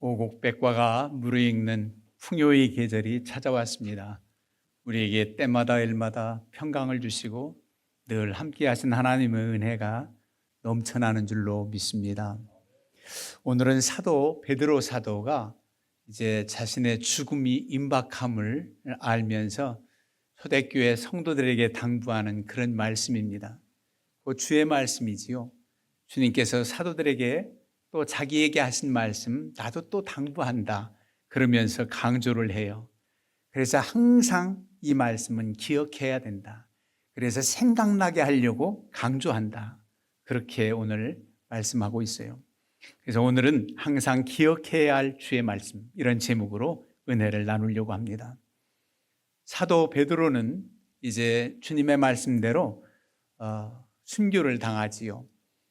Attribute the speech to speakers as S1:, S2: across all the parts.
S1: 오곡백과가 무르익는 풍요의 계절이 찾아왔습니다. 우리에게 때마다 일마다 평강을 주시고 늘 함께 하신 하나님의 은혜가 넘쳐나는 줄로 믿습니다. 오늘은 사도 베드로 사도가 이제 자신의 죽음이 임박함을 알면서 초대교회 성도들에게 당부하는 그런 말씀입니다. 그 주의 말씀이지요. 주님께서 사도들에게 또 자기에게 하신 말씀 나도 또 당부한다 그러면서 강조를 해요. 그래서 항상 이 말씀은 기억해야 된다. 그래서 생각나게 하려고 강조한다. 그렇게 오늘 말씀하고 있어요. 그래서 오늘은 항상 기억해야 할 주의 말씀, 이런 제목으로 은혜를 나누려고 합니다. 사도 베드로는 이제 주님의 말씀대로 순교를 당하지요.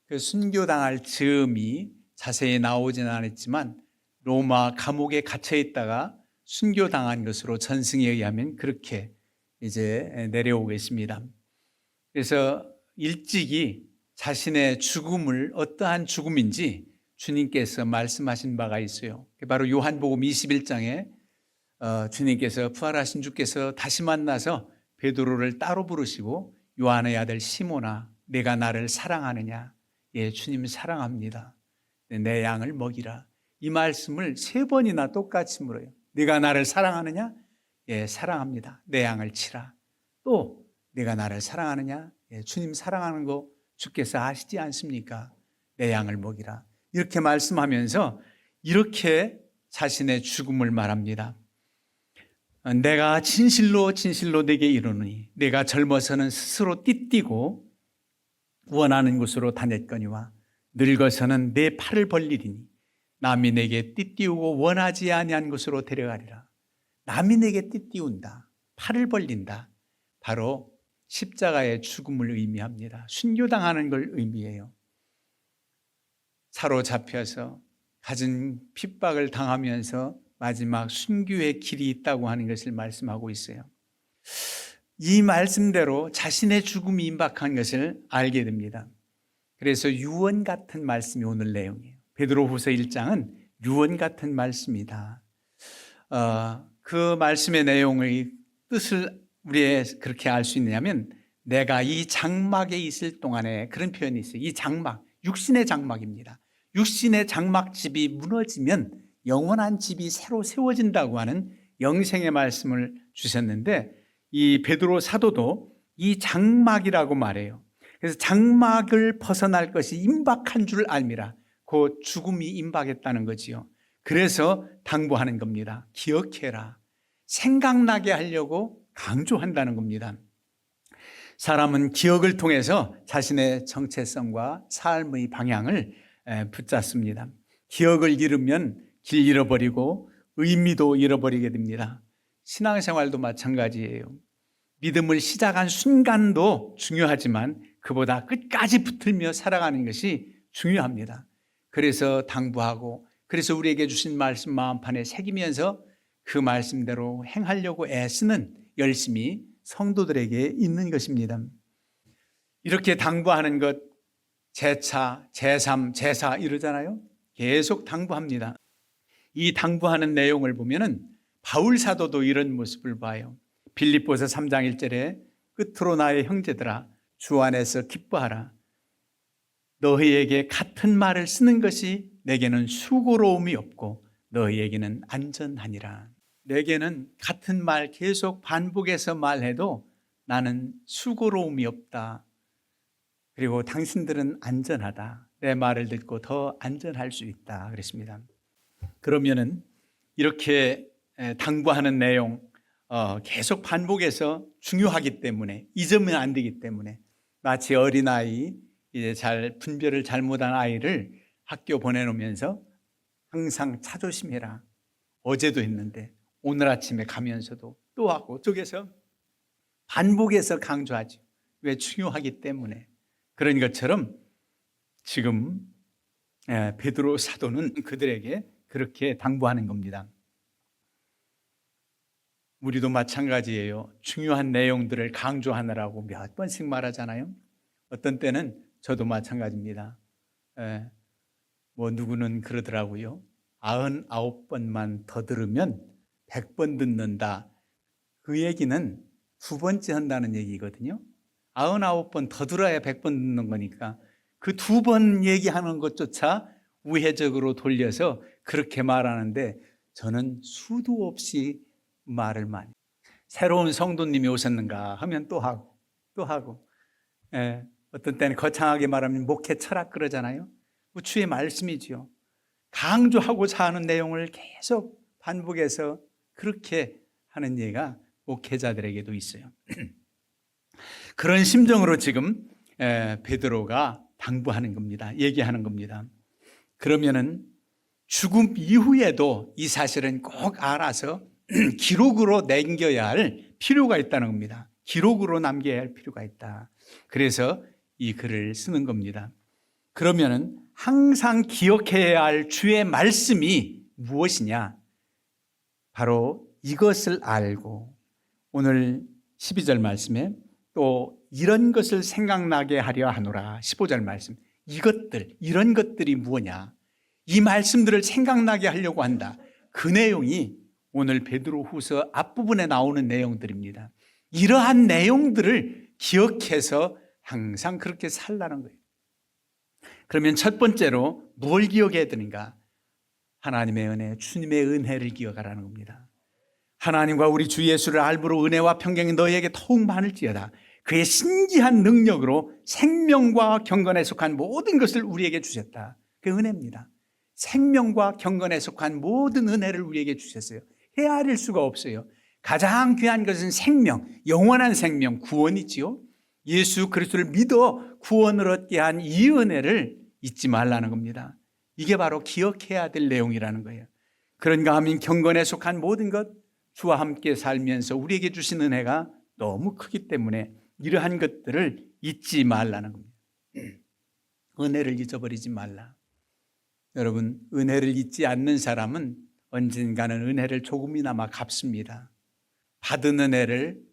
S1: 그 순교당할 즈음이 자세히 나오지는 않았지만 로마 감옥에 갇혀 있다가 순교당한 것으로 전승에 의하면 그렇게 이제 내려오고 있습니다. 그래서 일찍이 자신의 죽음을 어떠한 죽음인지 주님께서 말씀하신 바가 있어요. 바로 요한복음 21장에 주님께서 부활하신 주께서 다시 만나서 베드로를 따로 부르시고 요한의 아들 시몬아 내가 나를 사랑하느냐? 예, 주님 사랑합니다. 내 양을 먹이라. 이 말씀을 3번이나 똑같이 물어요. 네가 나를 사랑하느냐? 예, 사랑합니다. 내 양을 치라. 또 네가 나를 사랑하느냐? 예, 주님 사랑하는 거 주께서 아시지 않습니까? 내 양을 먹이라. 이렇게 말씀하면서 이렇게 자신의 죽음을 말합니다. 내가 진실로 진실로 내게 이르노니 내가 젊어서는 스스로 띠띠고 원하는 곳으로 다녔거니와 늙어서는 내 팔을 벌리리니 남이 내게 띠띠우고 원하지 아니한 곳으로 데려가리라. 남이 내게 띠띠운다, 팔을 벌린다. 바로 십자가의 죽음을 의미합니다. 순교당하는 걸 의미해요. 사로잡혀서 갖은 핍박을 당하면서 마지막 순교의 길이 있다고 하는 것을 말씀하고 있어요. 이 말씀대로 자신의 죽음이 임박한 것을 알게 됩니다. 그래서 유언 같은 말씀이 오늘 내용이에요. 베드로후서 1장은 유언 같은 말씀이다. 그 말씀의 내용의 뜻을 우리가 그렇게 알 수 있느냐면 내가 이 장막에 있을 동안에 그런 표현이 있어요. 이 장막, 육신의 장막입니다. 육신의 장막집이 무너지면 영원한 집이 새로 세워진다고 하는 영생의 말씀을 주셨는데 이 베드로 사도도 이 장막이라고 말해요. 그래서 장막을 벗어날 것이 임박한 줄 알미라. 그 죽음이 임박했다는 거지요. 그래서 당부하는 겁니다. 기억해라. 생각나게 하려고 강조한다는 겁니다. 사람은 기억을 통해서 자신의 정체성과 삶의 방향을 붙잡습니다. 기억을 잃으면 길 잃어버리고 의미도 잃어버리게 됩니다. 신앙생활도 마찬가지예요. 믿음을 시작한 순간도 중요하지만 그보다 끝까지 붙들며 살아가는 것이 중요합니다. 그래서 당부하고 그래서 우리에게 주신 말씀 마음판에 새기면서 그 말씀대로 행하려고 애쓰는 열심이 성도들에게 있는 것입니다. 이렇게 당부하는 것 제2차, 제3, 제4 이러잖아요. 계속 당부합니다. 이 당부하는 내용을 보면은 바울 사도도 이런 모습을 봐요. 빌립보서 3장 1절에 끝으로 나의 형제들아 주 안에서 기뻐하라. 너희에게 같은 말을 쓰는 것이 내게는 수고로움이 없고 너희에게는 안전하니라. 내게는 같은 말 계속 반복해서 말해도 나는 수고로움이 없다. 그리고 당신들은 안전하다. 내 말을 듣고 더 안전할 수 있다. 그랬습니다. 그러면은 이렇게 당부하는 내용 계속 반복해서 중요하기 때문에 잊으면 안 되기 때문에 마치 어린아이 이제 잘 분별을 잘못한 아이를 학교 보내놓으면서 항상 차조심해라. 어제도 했는데 오늘 아침에 가면서도 또 하고 쪽에서 반복해서 강조하죠. 왜? 중요하기 때문에. 그런 것처럼 지금 베드로 사도는 그들에게 그렇게 당부하는 겁니다. 우리도 마찬가지예요. 중요한 내용들을 강조하느라고 몇 번씩 말하잖아요. 어떤 때는 저도 마찬가지입니다. 뭐 누구는 그러더라고요. 99번만 더 들으면 100번 듣는다. 그 얘기는 두 번째 한다는 얘기거든요. 99번 더 들어야 100번 듣는 거니까 그 두 번 얘기하는 것조차 우회적으로 돌려서 그렇게 말하는데 저는 수도 없이 말을 많이. 새로운 성도님이 오셨는가 하면 또 하고. 어떤 때는 거창하게 말하면 목회 철학 그러잖아요. 주의 말씀이지요. 강조하고자 하는 내용을 계속 반복해서 그렇게 하는 예가 목회자들에게도 있어요. 그런 심정으로 지금 베드로가 당부하는 겁니다. 얘기하는 겁니다. 그러면은 죽음 이후에도 이 사실은 꼭 알아서 기록으로 남겨야 할 필요가 있다는 겁니다. 기록으로 남겨야 할 필요가 있다. 그래서 이 글을 쓰는 겁니다. 그러면은 항상 기억해야 할 주의 말씀이 무엇이냐? 바로 이것을 알고 오늘 12절 말씀에 또 이런 것을 생각나게 하려 하노라. 15절 말씀. 이런 것들이 무엇냐? 이 말씀들을 생각나게 하려고 한다. 그 내용이 오늘 베드로후서 앞부분에 나오는 내용들입니다. 이러한 내용들을 기억해서 항상 그렇게 살라는 거예요. 그러면 첫 번째로 뭘 기억해야 되는가? 하나님의 은혜, 주님의 은혜를 기억하라는 겁니다. 하나님과 우리 주 예수를 알므로 은혜와 평강이 너희에게 더욱 많을지어다. 그의 신기한 능력으로 생명과 경건에 속한 모든 것을 우리에게 주셨다. 그 은혜입니다. 생명과 경건에 속한 모든 은혜를 우리에게 주셨어요. 헤아릴 수가 없어요. 가장 귀한 것은 생명, 영원한 생명, 구원이지요. 예수 그리스도를 믿어 구원을 얻게 한 이 은혜를 잊지 말라는 겁니다. 이게 바로 기억해야 될 내용이라는 거예요. 그런가 하면 경건에 속한 모든 것, 주와 함께 살면서 우리에게 주신 은혜가 너무 크기 때문에 이러한 것들을 잊지 말라는 겁니다. 은혜를 잊어버리지 말라. 여러분, 은혜를 잊지 않는 사람은 언젠가는 은혜를 조금이나마 갚습니다. 받은 은혜를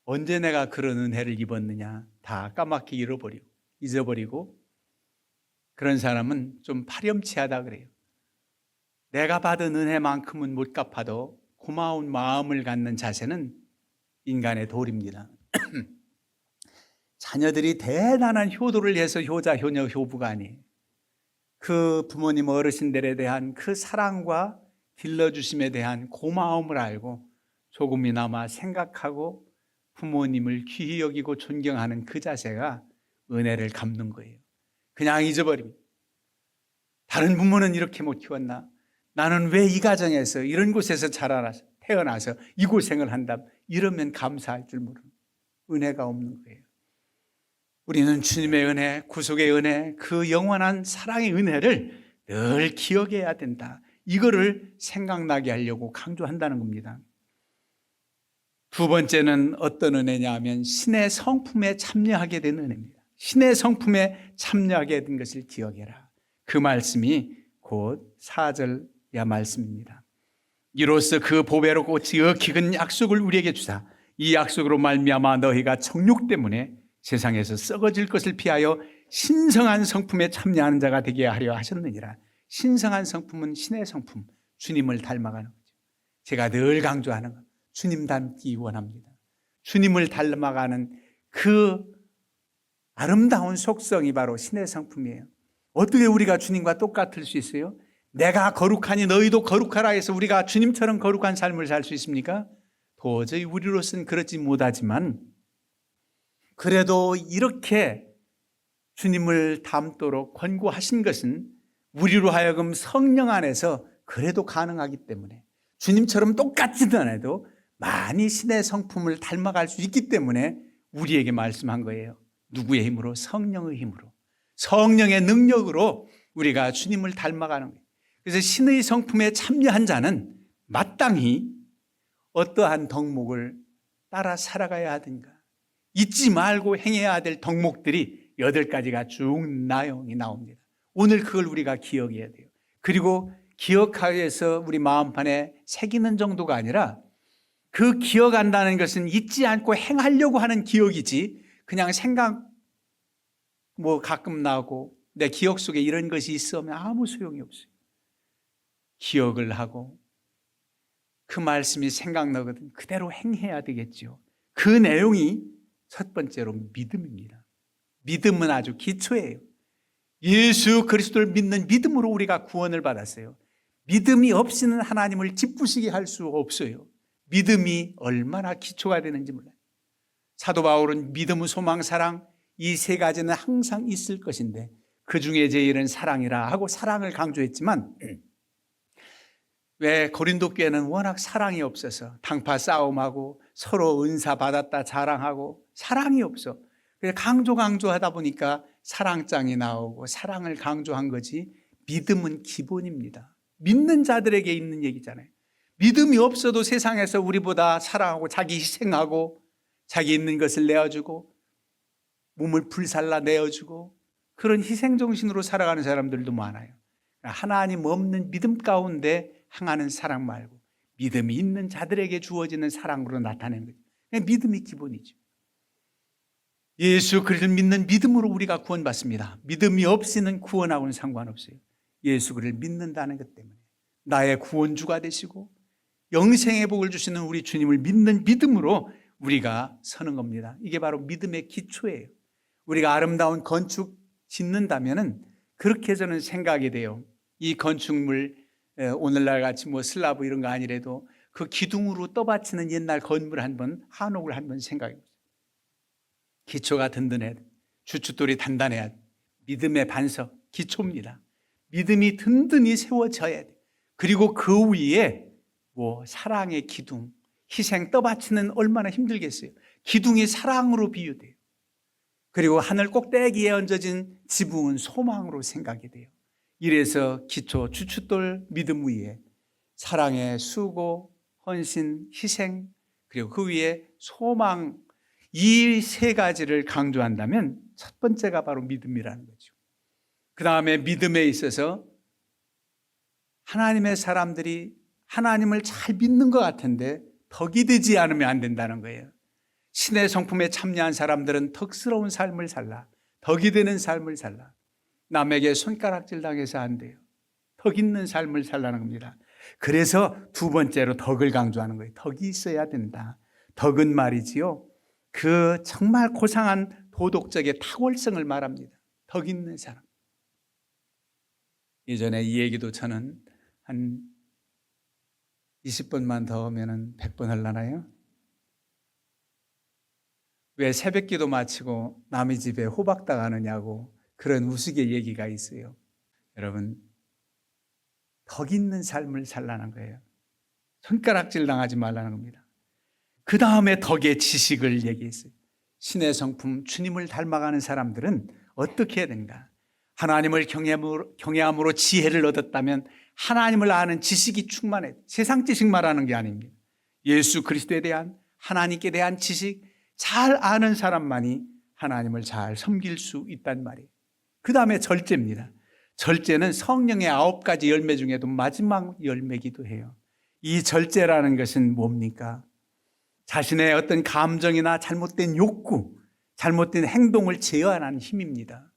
S1: 언제 내가 그런 은혜를 입었느냐 다 까맣게 잊어버리고 그런 사람은 좀 파렴치하다 그래요. 내가 받은 은혜만큼은 못 갚아도 고마운 마음을 갖는 자세는 인간의 도리입니다. 자녀들이 대단한 효도를 해서 효자, 효녀, 효부가 아니에요. 그 부모님 어르신들에 대한 그 사랑과 길러주심에 대한 고마움을 알고 조금이나마 생각하고 부모님을 귀히 여기고 존경하는 그 자세가 은혜를 갚는 거예요. 그냥 잊어버립니다. 다른 부모는 이렇게 못 키웠나? 나는 왜 이 가정에서 이런 곳에서 태어나서 이 고생을 한다? 이러면 감사할 줄 모르는 은혜가 없는 거예요. 우리는 주님의 은혜, 구속의 은혜, 그 영원한 사랑의 은혜를 늘 기억해야 된다. 이거를 생각나게 하려고 강조한다는 겁니다. 두 번째는 어떤 은혜냐 하면 신의 성품에 참여하게 된 은혜입니다. 신의 성품에 참여하게 된 것을 기억해라. 그 말씀이 곧 4절 야 말씀입니다. 이로써 그 보배롭고 지극히 큰 약속을 우리에게 주사 이 약속으로 말미암아 너희가 정욕 때문에 세상에서 썩어질 것을 피하여 신성한 성품에 참여하는 자가 되게 하려 하셨느니라. 신성한 성품은 신의 성품, 주님을 닮아가는 거죠. 제가 늘 강조하는 것, 주님 닮기 원합니다. 주님을 닮아가는 그 아름다운 속성이 바로 신의 성품이에요. 어떻게 우리가 주님과 똑같을 수 있어요? 내가 거룩하니 너희도 거룩하라 해서 우리가 주님처럼 거룩한 삶을 살 수 있습니까? 도저히 우리로서는 그렇지 못하지만 그래도 이렇게 주님을 닮도록 권고하신 것은 우리로 하여금 성령 안에서 그래도 가능하기 때문에 주님처럼 똑같지는 않아도 많이 신의 성품을 닮아갈 수 있기 때문에 우리에게 말씀한 거예요. 누구의 힘으로? 성령의 힘으로. 성령의 능력으로 우리가 주님을 닮아가는 거예요. 그래서 신의 성품에 참여한 자는 마땅히 어떠한 덕목을 따라 살아가야 하든가 잊지 말고 행해야 될 덕목들이 8가지가 쭉 나용이 나옵니다. 오늘 그걸 우리가 기억해야 돼요. 그리고 기억하여서 우리 마음판에 새기는 정도가 아니라 그 기억한다는 것은 잊지 않고 행하려고 하는 기억이지 그냥 생각 가끔 나고 내 기억 속에 이런 것이 있으면 아무 소용이 없어요. 기억을 하고 그 말씀이 생각나거든 그대로 행해야 되겠죠. 그 내용이 첫 번째로 믿음입니다. 믿음은 아주 기초예요. 예수 그리스도를 믿는 믿음으로 우리가 구원을 받았어요. 믿음이 없이는 하나님을 기쁘시게 할 수 없어요. 믿음이 얼마나 기초가 되는지 몰라요. 사도 바울은 믿음, 소망, 사랑 이 세 가지는 항상 있을 것인데 그 중에 제일은 사랑이라 하고 사랑을 강조했지만 왜 고린도 교회는 워낙 사랑이 없어서 당파 싸움하고 서로 은사 받았다 자랑하고 사랑이 없어. 그래서 강조하다 보니까 사랑장이 나오고 사랑을 강조한 거지 믿음은 기본입니다. 믿는 자들에게 있는 얘기잖아요. 믿음이 없어도 세상에서 우리보다 사랑하고 자기 희생하고 자기 있는 것을 내어주고 몸을 불살라 내어주고 그런 희생정신으로 살아가는 사람들도 많아요. 하나님 없는 믿음 가운데 향하는 사랑 말고 믿음이 있는 자들에게 주어지는 사랑으로 나타내는 거죠. 믿음이 기본이죠. 예수 그리스도를 믿는 믿음으로 우리가 구원받습니다. 믿음이 없이는 구원하고는 상관없어요. 예수 그리스도를 믿는다는 것 때문에 나의 구원주가 되시고 영생의 복을 주시는 우리 주님을 믿는 믿음으로 우리가 서는 겁니다. 이게 바로 믿음의 기초예요. 우리가 아름다운 건축 짓는다면은 그렇게 저는 생각이 돼요. 이 건축물 오늘날 같이 뭐 슬라브 이런 거 아니래도 그 기둥으로 떠받치는 옛날 건물 한번 한옥을 한번 생각해 보세요. 기초가 든든해야 돼. 주춧돌이 단단해야 돼. 믿음의 반석 기초입니다. 믿음이 든든히 세워져야 돼. 그리고 그 위에 뭐 사랑의 기둥, 희생 떠받치는 얼마나 힘들겠어요. 기둥이 사랑으로 비유돼요. 그리고 하늘 꼭대기에 얹어진 지붕은 소망으로 생각이 돼요. 이래서 기초 주춧돌 믿음 위에 사랑의 수고, 헌신, 희생 그리고 그 위에 소망 이 세 가지를 강조한다면 첫 번째가 바로 믿음이라는 거죠. 그 다음에 믿음에 있어서 하나님의 사람들이 하나님을 잘 믿는 것 같은데 덕이 되지 않으면 안 된다는 거예요. 신의 성품에 참여한 사람들은 덕스러운 삶을 살라. 덕이 되는 삶을 살라. 남에게 손가락질 당해서 안 돼요. 덕 있는 삶을 살라는 겁니다. 그래서 두 번째로 덕을 강조하는 거예요. 덕이 있어야 된다. 덕은 말이지요. 그 정말 고상한 도덕적의 탁월성을 말합니다. 덕 있는 사람. 예전에 이 얘기도 저는 한 20번만 더 하면 100번 하려나요? 왜 새벽기도 마치고 남의 집에 호박당하느냐고 그런 우스개 얘기가 있어요. 여러분, 덕 있는 삶을 살라는 거예요. 손가락질 당하지 말라는 겁니다. 그 다음에 덕의 지식을 얘기했어요. 신의 성품, 주님을 닮아가는 사람들은 어떻게 해야 되는가? 하나님을 경외함으로 지혜를 얻었다면 하나님을 아는 지식이 충만해. 세상 지식 말하는 게 아닙니다. 예수 그리스도에 대한 하나님께 대한 지식 잘 아는 사람만이 하나님을 잘 섬길 수 있단 말이에요. 그 다음에 절제입니다. 절제는 성령의 9가지 열매 중에도 마지막 열매이기도 해요. 이 절제라는 것은 뭡니까? 자신의 어떤 감정이나 잘못된 욕구, 잘못된 행동을 제어하는 힘입니다.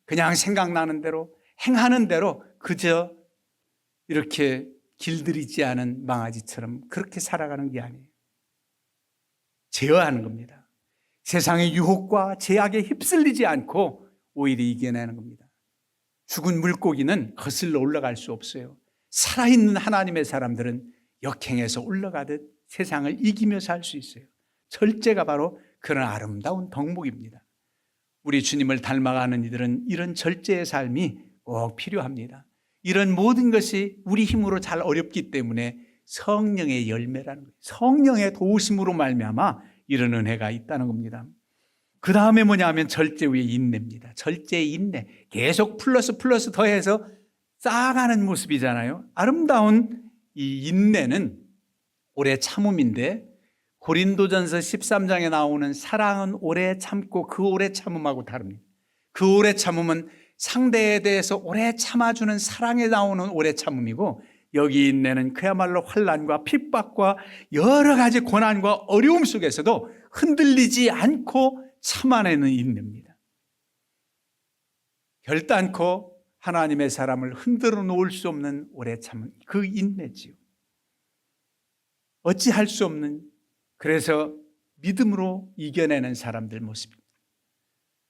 S1: 그냥 생각나는 대로 행하는 대로 그저 이렇게 길들이지 않은 망아지처럼 그렇게 살아가는 게 아니에요. 제어하는 겁니다. 세상의 유혹과 제약에 휩쓸리지 않고 오히려 이겨내는 겁니다. 죽은 물고기는 거슬러 올라갈 수 없어요. 살아있는 하나님의 사람들은 역행해서 올라가듯 세상을 이기며 살 수 있어요. 절제가 바로 그런 아름다운 덕목입니다. 우리 주님을 닮아가는 이들은 이런 절제의 삶이 꼭 필요합니다. 이런 모든 것이 우리 힘으로 잘 어렵기 때문에 성령의 열매라는 거예요. 성령의 도우심으로 말미암아 이런 은혜가 있다는 겁니다. 그 다음에 뭐냐 하면 절제 위에 인내입니다. 절제의 인내. 계속 플러스 더해서 쌓아가는 모습이잖아요. 아름다운 이 인내는 오래 참음인데 고린도전서 13장에 나오는 사랑은 오래 참고 그 오래 참음하고 다릅니다. 그 오래 참음은 상대에 대해서 오래 참아주는 사랑에 나오는 오래 참음이고 여기 인내는 그야말로 환난과 핍박과 여러 가지 고난과 어려움 속에서도 흔들리지 않고 참아내는 인내입니다. 결단코 하나님의 사람을 흔들어 놓을 수 없는 오래 참은 그 인내지요. 어찌할 수 없는, 그래서 믿음으로 이겨내는 사람들 모습입니다.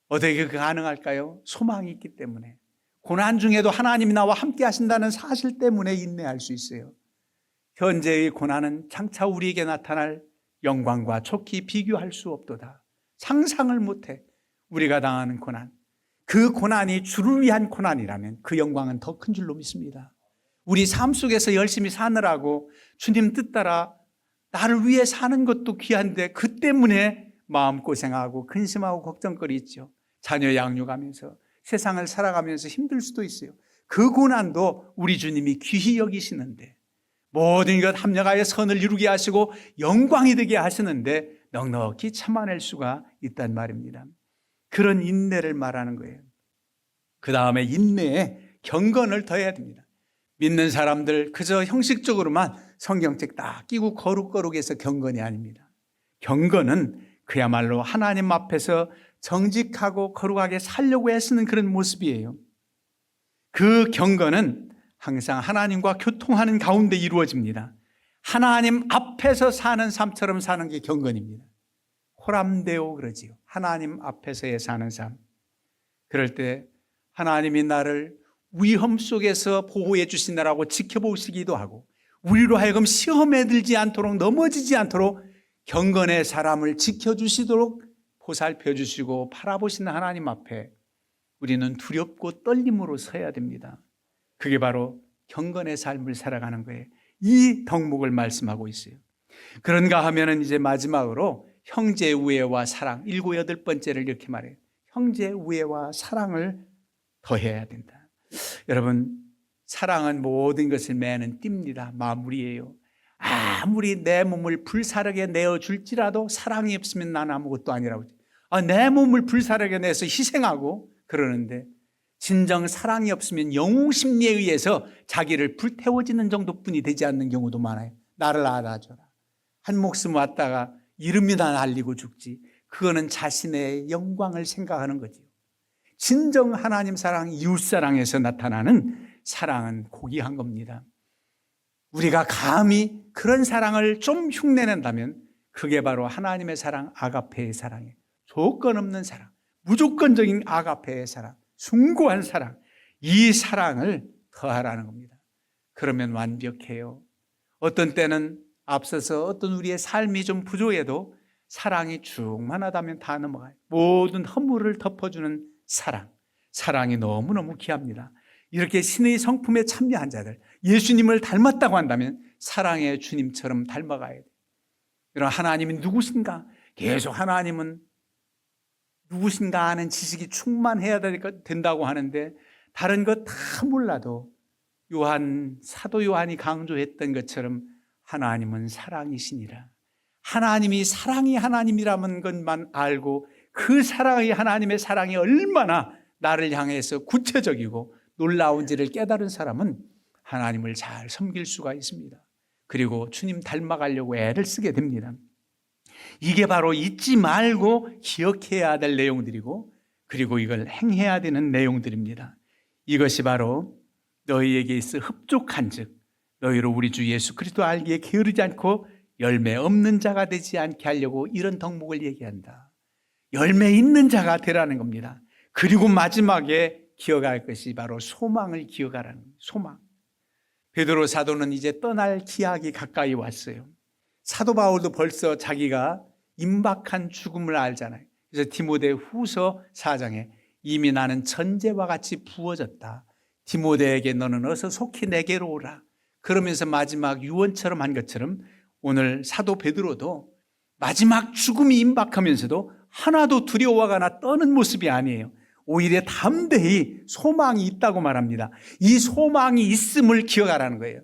S1: 어떻게 가능할까요? 소망이 있기 때문에. 고난 중에도 하나님이 나와 함께 하신다는 사실 때문에 인내할 수 있어요. 현재의 고난은 장차 우리에게 나타날 영광과 촉히 비교할 수 없도다. 상상을 못해. 우리가 당하는 고난, 그 고난이 주를 위한 고난이라면 그 영광은 더 큰 줄로 믿습니다. 우리 삶 속에서 열심히 사느라고 주님 뜻 따라 나를 위해 사는 것도 귀한데 그 때문에 마음고생하고 근심하고 걱정거리 있죠. 자녀 양육하면서 세상을 살아가면서 힘들 수도 있어요. 그 고난도 우리 주님이 귀히 여기시는데, 모든 것 합력하여 선을 이루게 하시고 영광이 되게 하시는데 넉넉히 참아낼 수가 있단 말입니다. 그런 인내를 말하는 거예요. 그 다음에 인내에 경건을 더해야 됩니다. 믿는 사람들 그저 형식적으로만 성경책 딱 끼고 거룩거룩해서 경건이 아닙니다. 경건은 그야말로 하나님 앞에서 정직하고 거룩하게 살려고 애쓰는 그런 모습이에요. 그 경건은 항상 하나님과 교통하는 가운데 이루어집니다. 하나님 앞에서 사는 삶처럼 사는 게 경건입니다. 호람데오 그러지요. 하나님 앞에서의 사는 삶. 그럴 때 하나님이 나를 위험 속에서 보호해 주시느라고 지켜보시기도 하고, 우리로 하여금 시험에 들지 않도록, 넘어지지 않도록 경건의 사람을 지켜주시도록 보살펴 주시고 바라보시는 하나님 앞에 우리는 두렵고 떨림으로 서야 됩니다. 그게 바로 경건의 삶을 살아가는 거예요. 이 덕목을 말씀하고 있어요. 그런가 하면은 이제 마지막으로 형제 우애와 사랑, 7, 8번째를 이렇게 말해요. 형제 우애와 사랑을 더해야 된다. 여러분, 사랑은 모든 것을 매는 띠입니다. 마무리예요. 아무리 내 몸을 불사르게 내어줄지라도 사랑이 없으면 나는 아무것도 아니라고. 내 몸을 불사르게 내서 희생하고 그러는데, 진정 사랑이 없으면 영웅심리에 의해서 자기를 불태워지는 정도뿐이 되지 않는 경우도 많아요. 나를 알아줘라. 한 목숨 왔다가 이름이나 날리고 죽지. 그거는 자신의 영광을 생각하는 거지요. 진정 하나님 사랑, 이웃 사랑에서 나타나는 사랑은 고귀한 겁니다. 우리가 감히 그런 사랑을 좀 흉내낸다면 그게 바로 하나님의 사랑, 아가페의 사랑이에요. 조건 없는 사랑, 무조건적인 아가페의 사랑, 숭고한 사랑, 이 사랑을 더하라는 겁니다. 그러면 완벽해요. 어떤 때는 앞서서 어떤 우리의 삶이 좀 부족해도 사랑이 충만하다면 다 넘어가요. 모든 허물을 덮어주는 사랑, 사랑이 너무너무 귀합니다. 이렇게 신의 성품에 참여한 자들, 예수님을 닮았다고 한다면 사랑의 주님처럼 닮아가야 돼요. 이런 하나님이 누구신가? 계속 하나님은 누구신가 하는 지식이 충만해야 된다고 하는데, 다른 것 다 몰라도 사도 요한이 강조했던 것처럼 하나님은 사랑이시니라. 하나님이 사랑이 하나님이라는 것만 알고 그 사랑이, 하나님의 사랑이 얼마나 나를 향해서 구체적이고 놀라운지를 깨달은 사람은 하나님을 잘 섬길 수가 있습니다. 그리고 주님 닮아가려고 애를 쓰게 됩니다. 이게 바로 잊지 말고 기억해야 될 내용들이고, 그리고 이걸 행해야 되는 내용들입니다. 이것이 바로 너희에게 있어 흡족한 즉 너희로 우리 주 예수 그리스도 알기에 게으르지 않고 열매 없는 자가 되지 않게 하려고 이런 덕목을 얘기한다. 열매 있는 자가 되라는 겁니다. 그리고 마지막에 기억할 것이 바로 소망을 기억하라는 겁니다. 소망. 베드로 사도는 이제 떠날 기약이 가까이 왔어요. 사도 바울도 벌써 자기가 임박한 죽음을 알잖아요. 그래서 디모데 후서 4장에 이미 나는 천재와 같이 부어졌다. 디모데에게 너는 어서 속히 내게로 오라. 그러면서 마지막 유언처럼 한 것처럼 오늘 사도 베드로도 마지막 죽음이 임박하면서도 하나도 두려워하거나 떠는 모습이 아니에요. 오히려 담대히 소망이 있다고 말합니다. 이 소망이 있음을 기억하라는 거예요.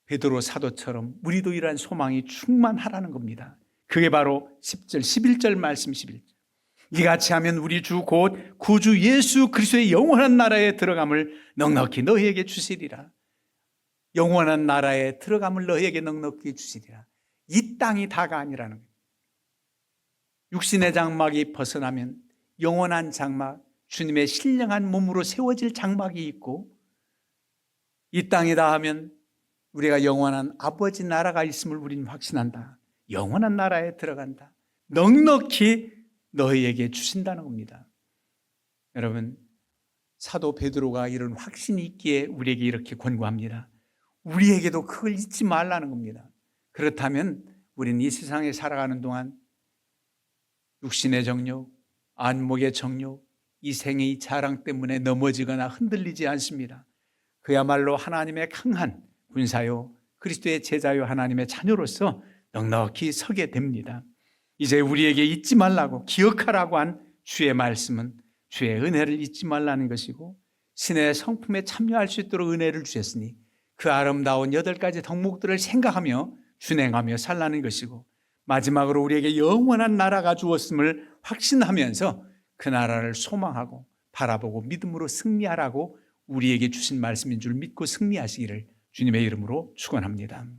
S1: 베드로 사도처럼 우리도 이러한 소망이 충만하라는 겁니다. 그게 바로 10절, 11절 말씀 11절. 이같이 하면 우리 주 곧 구주 예수 그리스도의 영원한 나라에 들어감을 넉넉히 너희에게 주시리라. 영원한 나라에 들어감을 너희에게 넉넉히 주시리라. 이 땅이 다가 아니라는 거예요. 육신의 장막이 벗어나면 영원한 장막, 주님의 신령한 몸으로 세워질 장막이 있고, 이 땅이다 하면 우리가 영원한 아버지 나라가 있음을 우리는 확신한다. 영원한 나라에 들어간다. 넉넉히 너희에게 주신다는 겁니다. 여러분, 사도 베드로가 이런 확신이 있기에 우리에게 이렇게 권고합니다. 우리에게도 그걸 잊지 말라는 겁니다. 그렇다면 우리는 이 세상에 살아가는 동안 육신의 정욕, 안목의 정욕, 이 생의 자랑 때문에 넘어지거나 흔들리지 않습니다. 그야말로 하나님의 강한 군사요, 그리스도의 제자요, 하나님의 자녀로서 넉넉히 서게 됩니다. 이제 우리에게 잊지 말라고, 기억하라고 한 주의 말씀은 주의 은혜를 잊지 말라는 것이고, 신의 성품에 참여할 수 있도록 은혜를 주셨으니 그 아름다운 8가지 덕목들을 생각하며 준행하며 살라는 것이고, 마지막으로 우리에게 영원한 나라가 주었음을 확신하면서 그 나라를 소망하고 바라보고 믿음으로 승리하라고 우리에게 주신 말씀인 줄 믿고 승리하시기를 주님의 이름으로 축원합니다.